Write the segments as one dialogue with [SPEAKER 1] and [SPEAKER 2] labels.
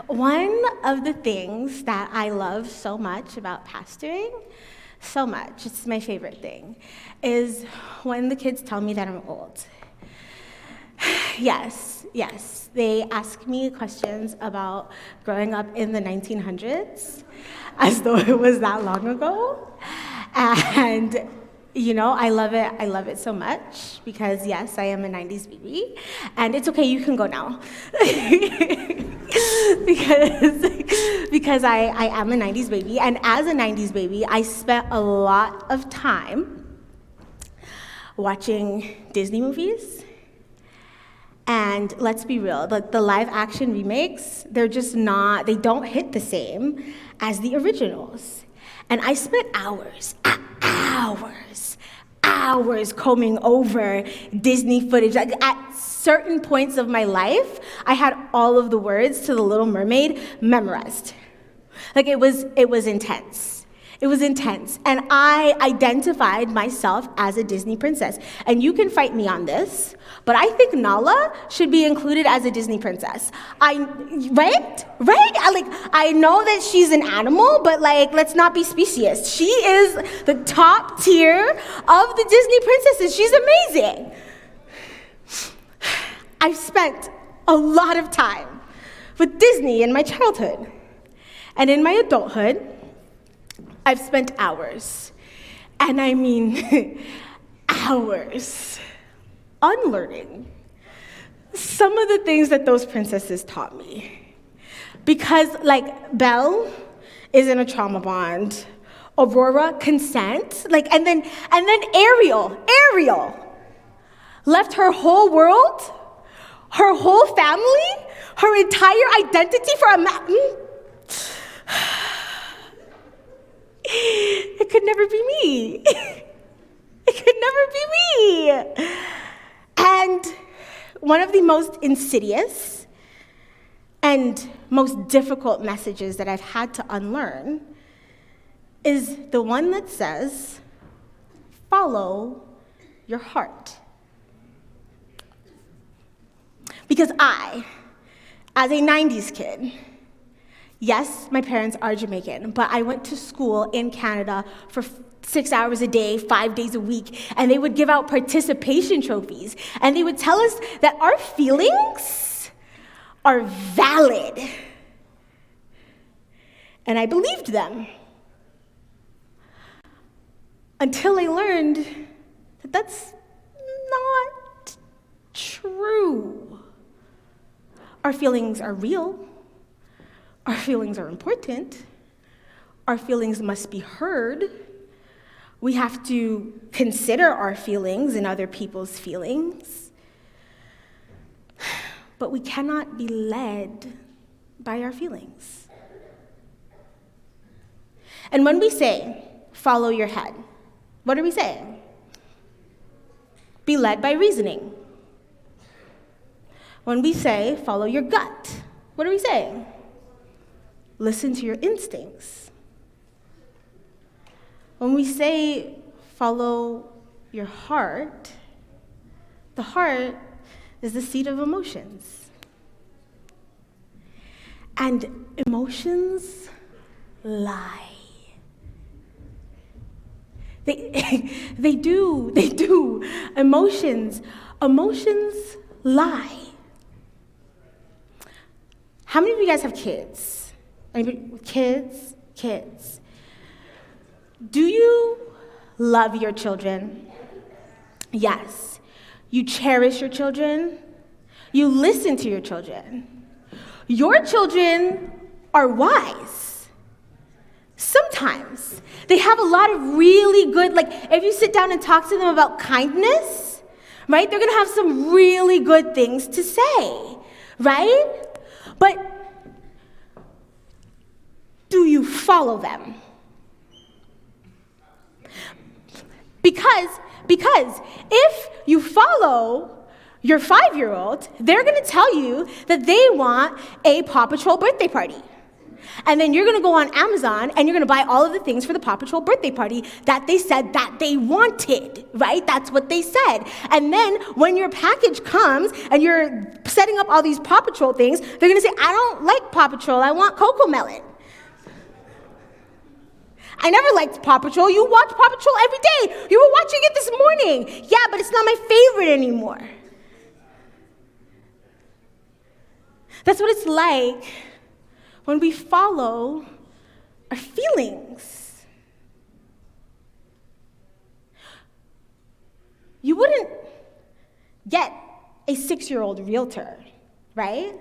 [SPEAKER 1] One of the things that I love so much about pastoring, so much, it's my favorite thing, is when the kids tell me that I'm old. Yes, they ask me questions about growing up in the 1900s, as though it was that long ago. And I love it so much because, yes, I am a 90s baby, and it's okay, you can go now. because I am a 90s baby, and as a 90s baby, I spent a lot of time watching Disney movies. And let's be real, the live action remakes, they don't hit the same as the originals. And I spent hours combing over Disney footage. Like, at certain points of my life, I had all of the words to The Little Mermaid memorized. Like, it was intense. It was intense. And I identified myself as a Disney princess. And you can fight me on this, but I think Nala should be included as a Disney princess. Right? I know that she's an animal, but let's not be specious. She is the top tier of the Disney princesses. She's amazing. I've spent a lot of time with Disney in my childhood. And in my adulthood, I've spent hours, and I mean hours, unlearning some of the things that those princesses taught me. Because, Belle is in a trauma bond, Aurora, consent, and then Ariel left her whole world, her whole family, her entire identity for a man. It could never be me. It could never be me. And one of the most insidious and most difficult messages that I've had to unlearn is the one that says, follow your heart. Because I, as a 90s kid, yes, my parents are Jamaican, but I went to school in Canada for 6 hours a day, 5 days a week, and they would give out participation trophies, and they would tell us that our feelings are valid. And I believed them until I learned that that's not true. Our feelings are real. Our feelings are important. Our feelings must be heard. We have to consider our feelings and other people's feelings. But we cannot be led by our feelings. And when we say, follow your head, what are we saying? Be led by reasoning. When we say, follow your gut, what are we saying? Listen to your instincts. When we say, follow your heart, the heart is the seat of emotions. And emotions lie. They do. Emotions lie. How many of you guys have kids? Anybody? Kids. Do you love your children? Yes. You cherish your children? You listen to your children? Your children are wise. Sometimes. They have a lot of really good, if you sit down and talk to them about kindness, right, they're going to have some really good things to say, right? But do you follow them? Because if you follow your 5-year-old, they're going to tell you that they want a Paw Patrol birthday party. And then you're going to go on Amazon and you're going to buy all of the things for the Paw Patrol birthday party that they said that they wanted, right? That's what they said. And then when your package comes and you're setting up all these Paw Patrol things, they're going to say, I don't like Paw Patrol, I want Cocoa Melon. I never liked Paw Patrol. You watch Paw Patrol every day. You were watching it this morning. Yeah, but it's not my favorite anymore. That's what it's like when we follow our feelings. You wouldn't get a 6-year-old realtor, right?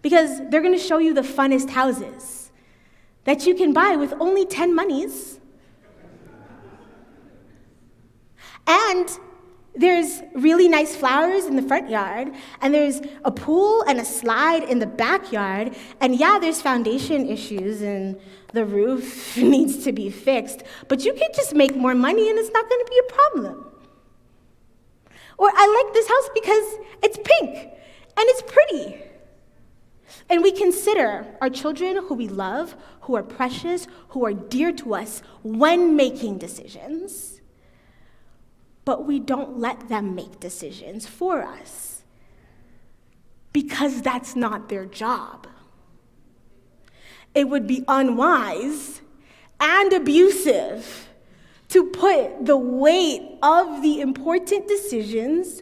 [SPEAKER 1] Because they're going to show you the funnest houses that you can buy with only 10 monies. And there's really nice flowers in the front yard, and there's a pool and a slide in the backyard, and yeah, there's foundation issues, and the roof needs to be fixed, but you can just make more money, and it's not going to be a problem. Or I like this house because it's pink, and it's pretty. And we consider our children who we love, who are precious, who are dear to us when making decisions. But we don't let them make decisions for us because that's not their job. It would be unwise and abusive to put the weight of the important decisions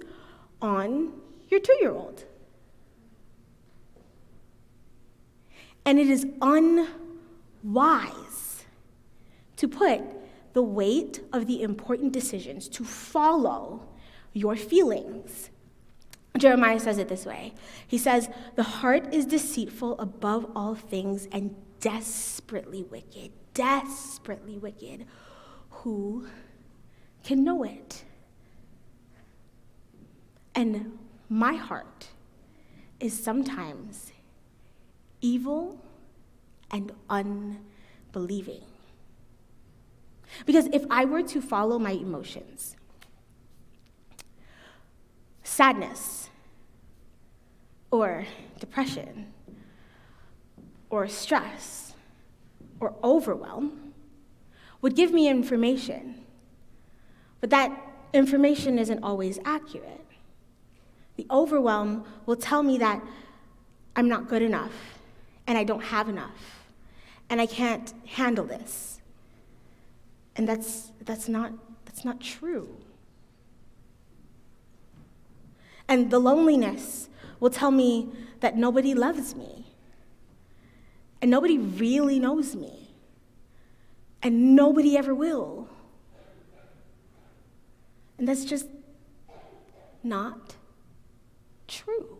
[SPEAKER 1] on your 2-year-old. And it is unwise to put the weight of the important decisions to follow your feelings. Jeremiah says it this way. He says, the heart is deceitful above all things and desperately wicked. Desperately wicked. Who can know it? And my heart is sometimes evil and unbelieving. Because if I were to follow my emotions, sadness, or depression, or stress, or overwhelm would give me information, but that information isn't always accurate. The overwhelm will tell me that I'm not good enough, and I don't have enough, and I can't handle this. And that's not true. And the loneliness will tell me that nobody loves me, and nobody really knows me, and nobody ever will. And that's just not true.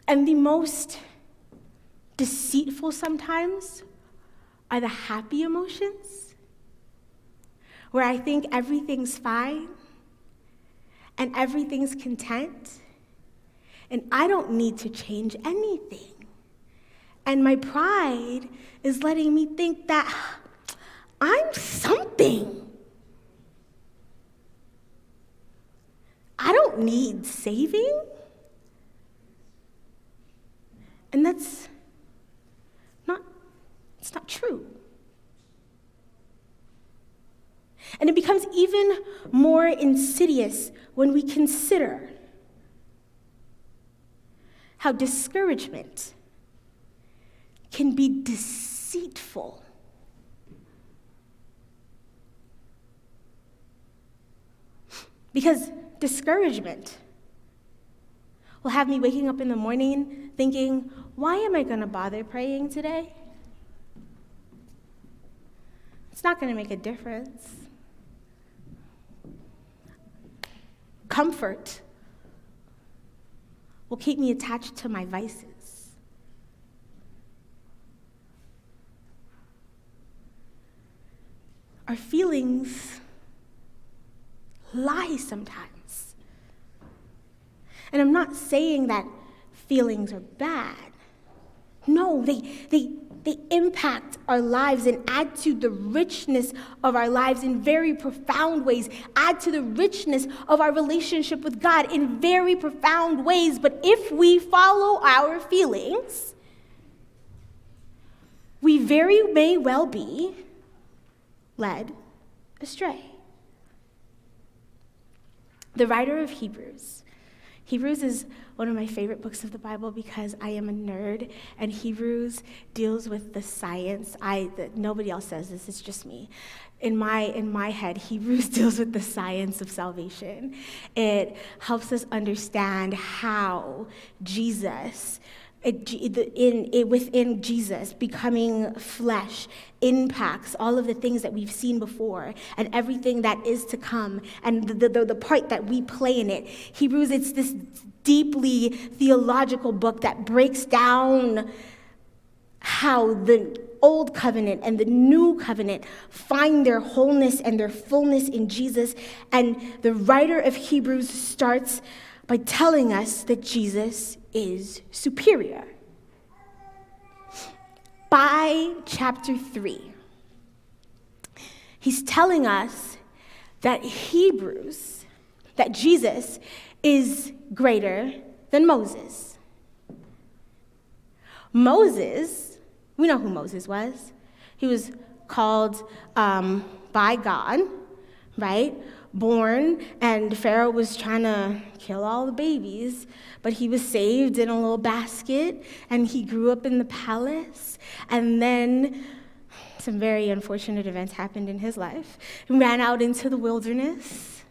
[SPEAKER 1] And the most deceitful sometimes are the happy emotions, where I think everything's fine and everything's content, and I don't need to change anything. And my pride is letting me think that I'm something. I don't need saving. And it's not true. And it becomes even more insidious when we consider how discouragement can be deceitful. Because discouragement will have me waking up in the morning thinking, why am I going to bother praying today? It's not going to make a difference. Comfort will keep me attached to my vices. Our feelings lie sometimes. And I'm not saying that feelings are bad. No, they They impact our lives and add to the richness of our lives in very profound ways, add to the richness of our relationship with God in very profound ways. But if we follow our feelings, we very may well be led astray. The writer of Hebrews is one of my favorite books of the Bible because I am a nerd, and Hebrews deals with the science. Nobody else says this, it's just me. In my head, Hebrews deals with the science of salvation. It helps us understand how Jesus, within Jesus, becoming flesh impacts all of the things that we've seen before and everything that is to come and the part that we play in it. Hebrews, it's this deeply theological book that breaks down how the old covenant and the new covenant find their wholeness and their fullness in Jesus. And the writer of Hebrews starts by telling us that Jesus is superior. By chapter 3, he's telling us that Jesus is greater than Moses. Moses, we know who Moses was. He was called by God, right? Born, and Pharaoh was trying to kill all the babies, but he was saved in a little basket, and he grew up in the palace, and then some very unfortunate events happened in his life. He ran out into the wilderness,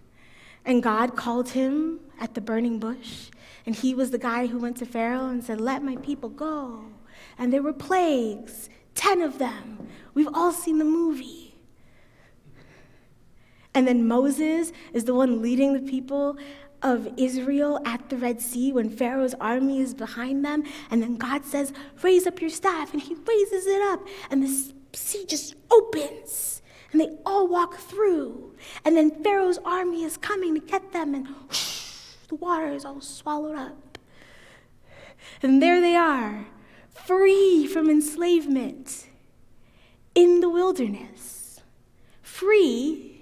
[SPEAKER 1] and God called him at the burning bush, and he was the guy who went to Pharaoh and said, "Let my people go." And there were plagues, 10 of them. We've all seen the movie. And then Moses is the one leading the people of Israel at the Red Sea when Pharaoh's army is behind them. And then God says, "Raise up your staff." And he raises it up. And the sea just opens. And they all walk through. And then Pharaoh's army is coming to get them. And whoosh, the water is all swallowed up. And there they are, free from enslavement in the wilderness. Free,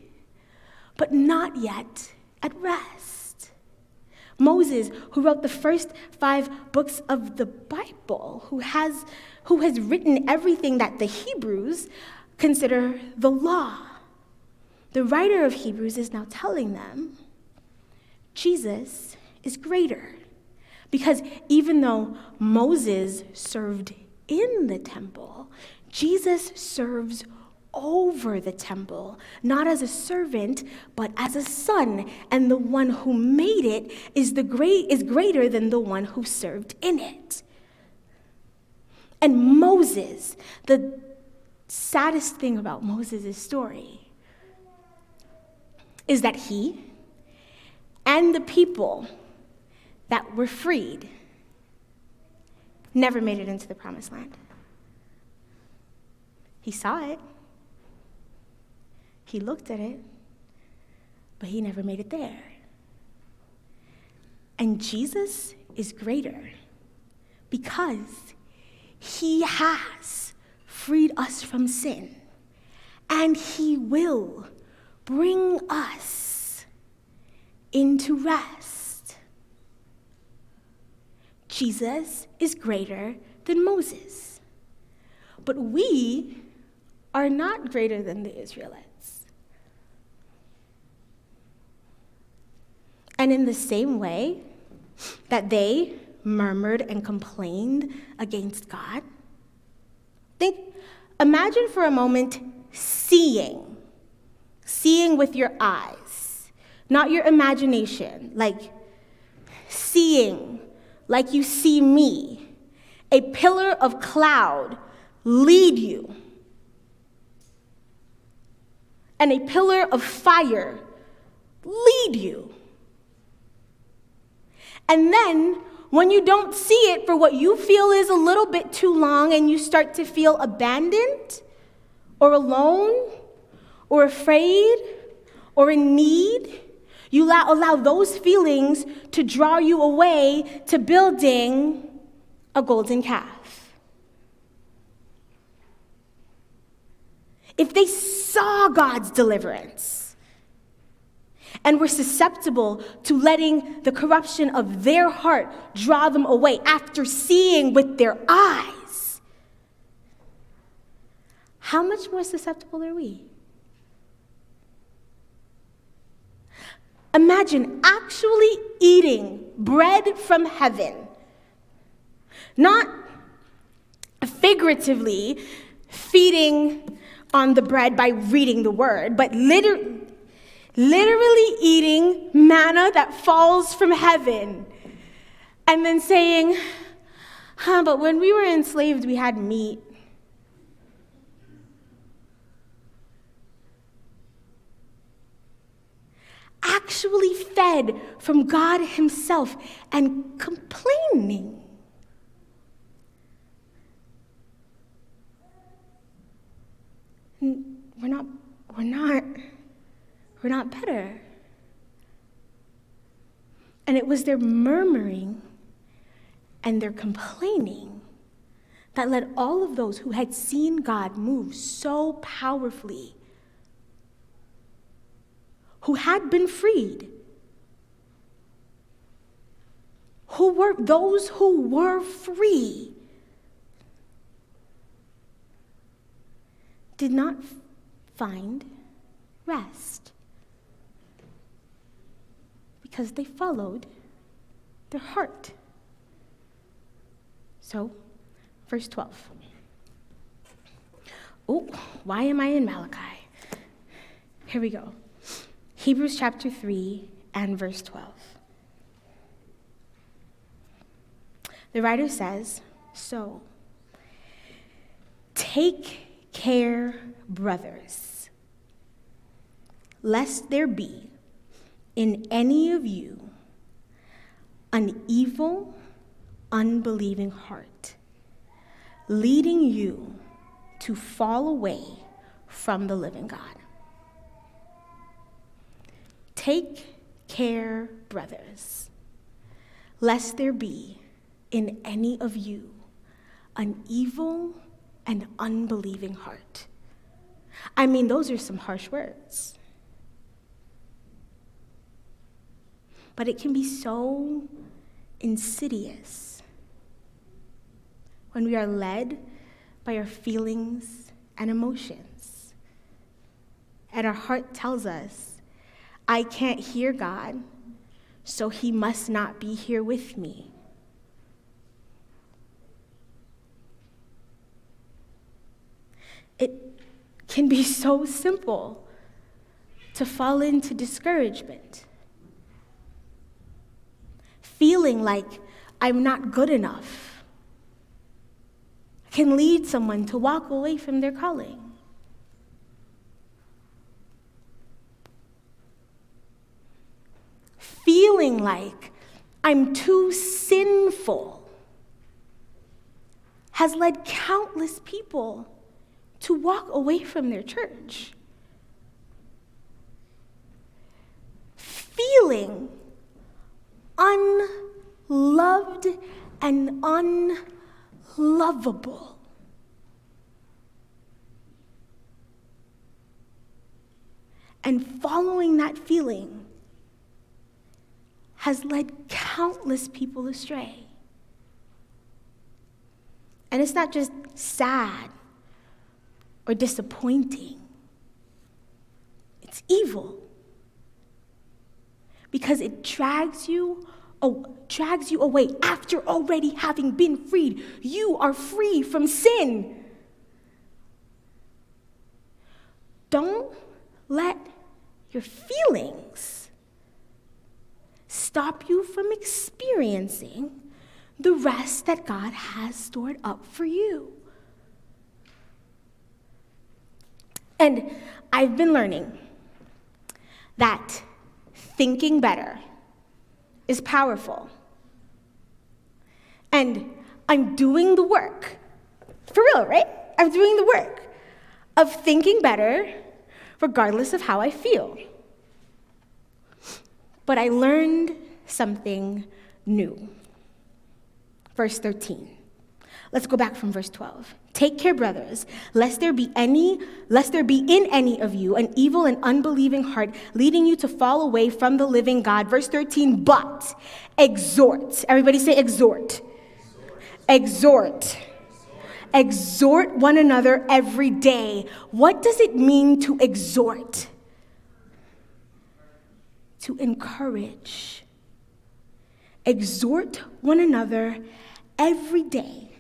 [SPEAKER 1] but not yet at rest. Moses, who wrote the first 5 books of the Bible, who has written everything that the Hebrews consider the law. The writer of Hebrews is now telling them Jesus is greater. Because even though Moses served in the temple, Jesus serves over the temple, not as a servant, but as a son. And the one who made it is greater than the one who served in it. And Moses, the saddest thing about Moses' story is that he and the people that were freed never made it into the promised land. He saw it. He looked at it, but he never made it there. And Jesus is greater because he has freed us from sin, and he will bring us into rest. Jesus is greater than Moses, but we are not greater than the Israelites. And in the same way that they murmured and complained against God, imagine for a moment seeing with your eyes, not your imagination, like seeing, like you see me, a pillar of cloud lead you, and a pillar of fire lead you. And then, when you don't see it for what you feel is a little bit too long and you start to feel abandoned or alone or afraid or in need, you allow those feelings to draw you away to building a golden calf. if they saw God's deliverance and were susceptible to letting the corruption of their heart draw them away after seeing with their eyes, how much more susceptible are we? Imagine actually eating bread from heaven, not figuratively feeding on the bread by reading the word, but literally eating manna that falls from heaven, and then saying, but when we were enslaved, we had meat. Actually fed from God himself and complaining. We're not better. And it was their murmuring and their complaining that led all of those who had seen God move so powerfully, who had been freed, those who were free, did not find rest because they followed their heart. So, verse 12. Oh, why am I in Malachi? Here we go. Hebrews chapter 3 and verse 12. The writer says, so, take care, brothers, lest there be in any of you an evil, unbelieving heart, leading you to fall away from the living God. Take care, brothers, lest there be in any of you an evil and unbelieving heart. I mean, those are some harsh words. But it can be so insidious when we are led by our feelings and emotions. And our heart tells us, I can't hear God, so he must not be here with me. It can be so simple to fall into discouragement, feeling like I'm not good enough can lead someone to walk away from their calling. Feeling like I'm too sinful has led countless people to walk away from their church. Feeling unloved and unlovable. And following that feeling has led countless people astray. And it's not just sad or disappointing. It's evil. Because it drags you away after already having been freed. You are free from sin. Don't let your feelings stop you from experiencing the rest that God has stored up for you. And I've been learning that thinking better is powerful. And I'm doing the work. For real, right? I'm doing the work of thinking better regardless of how I feel. But I learned something new. Verse 13. Let's go back from verse 12. Take care, brothers, lest there be in any of you an evil and unbelieving heart, leading you to fall away from the living God. Verse 13, but exhort. Everybody say exhort. Exhort. Exhort one another every day. What does it mean to exhort? To encourage. Exhort one another every day,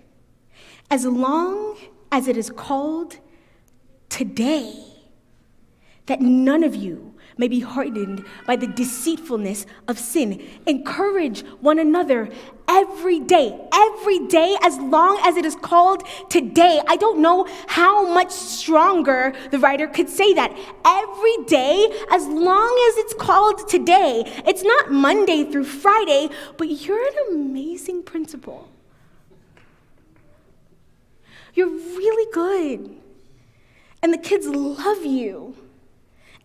[SPEAKER 1] as long as it is called today, that none of you may be hardened by the deceitfulness of sin. Encourage one another every day, as long as it is called today. I don't know how much stronger the writer could say that. Every day, as long as it's called today. It's not Monday through Friday, but you're an amazing principal. You're really good. And the kids love you.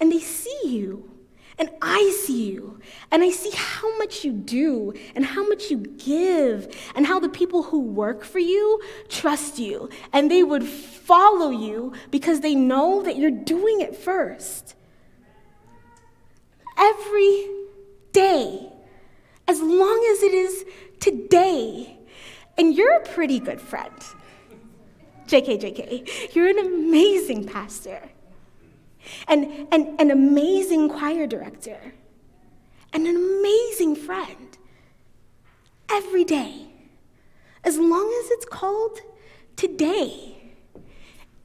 [SPEAKER 1] And they see you, and I see you, and I see how much you do, and how much you give, and how the people who work for you trust you, and they would follow you because they know that you're doing it first. Every day, as long as it is today, and you're a pretty good friend. JK, you're an amazing pastor. And an amazing choir director, and an amazing friend, every day, as long as it's called today.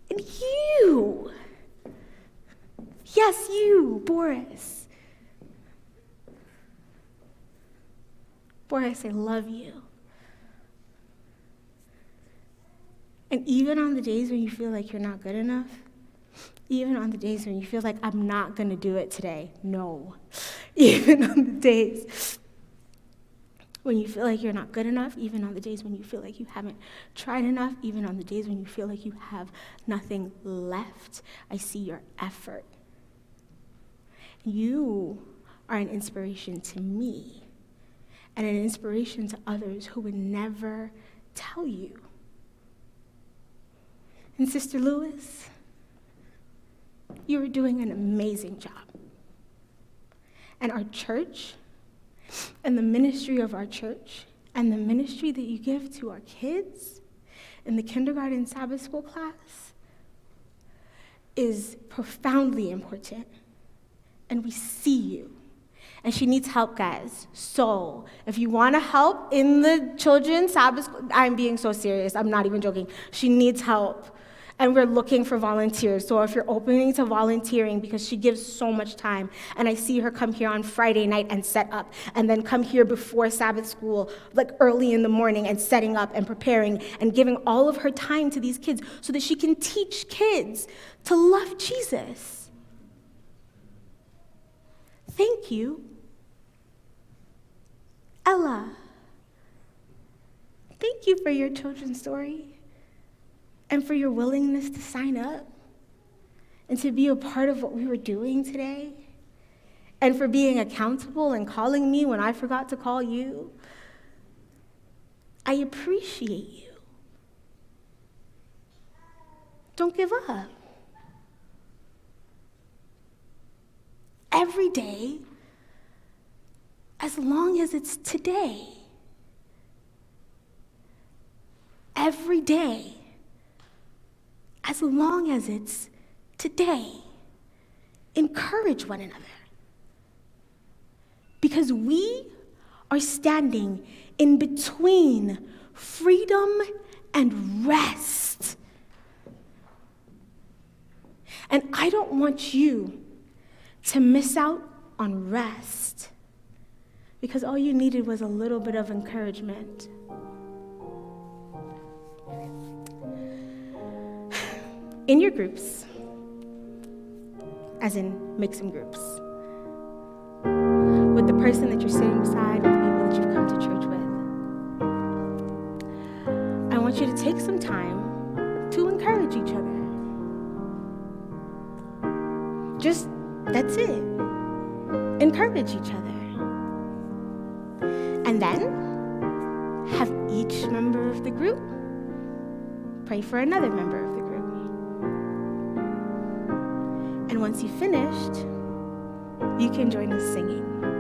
[SPEAKER 1] And you, yes, you, Boris. Boris, I love you. And even on the days when you feel like you're not good enough, even on the days when you feel like, I'm not going to do it today. No. Even on the days when you feel like you're not good enough, even on the days when you feel like you haven't tried enough, even on the days when you feel like you have nothing left, I see your effort. You are an inspiration to me and an inspiration to others who would never tell you. And Sister Lewis, you are doing an amazing job. And our church, and the ministry of our church, and the ministry that you give to our kids in the kindergarten Sabbath school class is profoundly important. And we see you. And she needs help, guys. So if you want to help in the children's Sabbath school, I'm being so serious. I'm not even joking. She needs help. And we're looking for volunteers. So if you're opening to volunteering, because she gives so much time, and I see her come here on Friday night and set up, and then come here before Sabbath school, like early in the morning, and setting up and preparing and giving all of her time to these kids so that she can teach kids to love Jesus. Thank you. Ella, thank you for your children's story. And for your willingness to sign up and to be a part of what we were doing today, and for being accountable and calling me when I forgot to call you. I appreciate you. Don't give up. Every day, as long as it's today. Every day. As long as it's today, encourage one another. Because we are standing in between freedom and rest. And I don't want you to miss out on rest, because all you needed was a little bit of encouragement. In your groups, as in make some groups, with the person that you're sitting beside, with the people that you've come to church with, I want you to take some time to encourage each other. Just, that's it. Encourage each other. And then have each member of the group pray for another member of the group. And once you finished, you can join us singing.